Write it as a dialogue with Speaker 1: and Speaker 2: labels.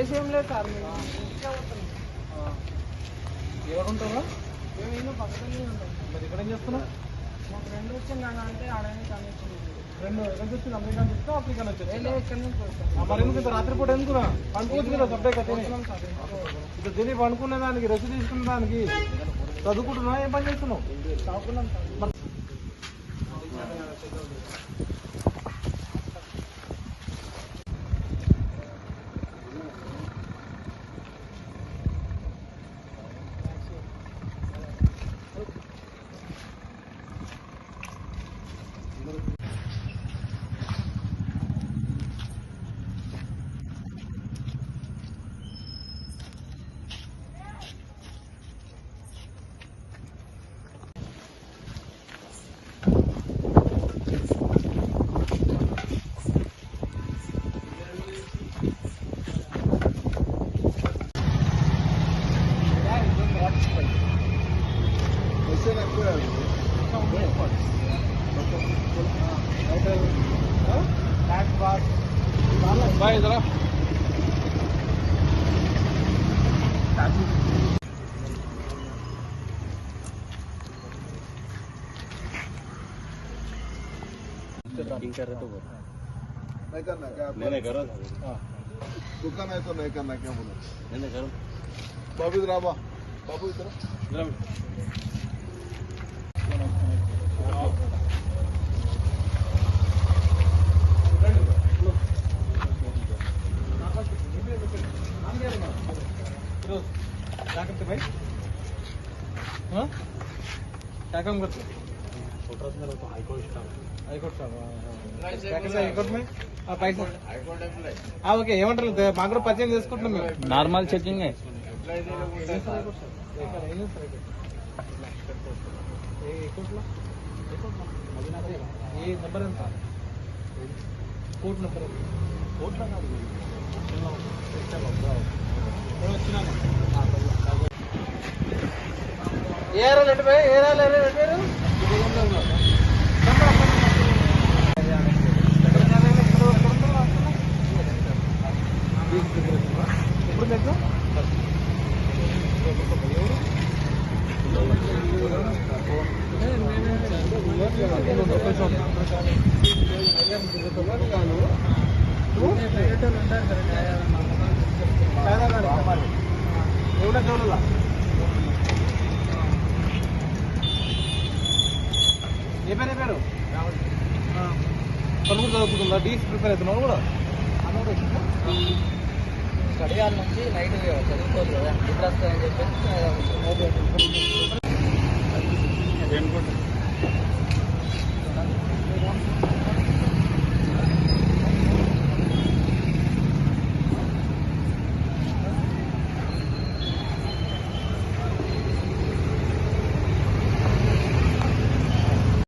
Speaker 1: చేసేం లేదు సార్.
Speaker 2: ఎవరుంటారా?
Speaker 1: మేము పక్కనే ఉంటాం.
Speaker 2: మరి ఇక్కడ ఏం చేస్తున్నావు?
Speaker 1: మా ఫ్రెండ్ వచ్చింది అంటే ఆడనే కనెక్షన్.
Speaker 2: ఫ్రెండ్ ఎక్కడి నుంచి వచ్చింది? అమెరికా నుంచి వచ్చినా ఆఫ్రికా నుంచి వచ్చిందా?
Speaker 1: ఇక్కడ నుంచి వస్తాం.
Speaker 2: మరి ఎందుకు ఇంత రాత్రిపూట ఎందుకు పండుకోవచ్చు కదా? సబ్జెక్ట్ అయితే ఇట్లా తిని పండుకునే దానికి, రెస్ట్ తీసుకునే దానికి చదువుకుంటున్నా. ఏం పని చేస్తున్నావు?
Speaker 1: చదువుకున్నాం సార్.
Speaker 2: भाई जरा
Speaker 3: कर रहे तो
Speaker 4: नहीं करना क्या?
Speaker 3: नहीं करो।
Speaker 4: दुकान है तो नहीं करना क्या बोला?
Speaker 3: नहीं करो।
Speaker 4: बाबू इधर आवा, बाबू इधर।
Speaker 2: क्या करते भाई? हाँ क्या काम करते? हाईकोर्ट साहब क्या करते हाईकोर्ट में? पैसा ఓకే ఏమంటారు? మాకు కూడా పరిచయం చేసుకుంటున్నాం మేము.
Speaker 3: నార్మల్ చెకింగ్
Speaker 2: ఏ నెంబర్ ఎంత? కోర్టు నెంబర్ ఏరా లెట్ పోయి ఏరా లేరు ఎప్పుడు మీకు ఎవడ చూడాల ఏ పేరు పలువురు చదువుకుంటుందా? డీసీ ప్రిపేర్ అవుతున్నావు కూడా?
Speaker 1: స్టడీ హాల్ నుంచి నైట్ చదువుకోవచ్చు కదా, నిద్ర వస్తుందని చెప్పేసి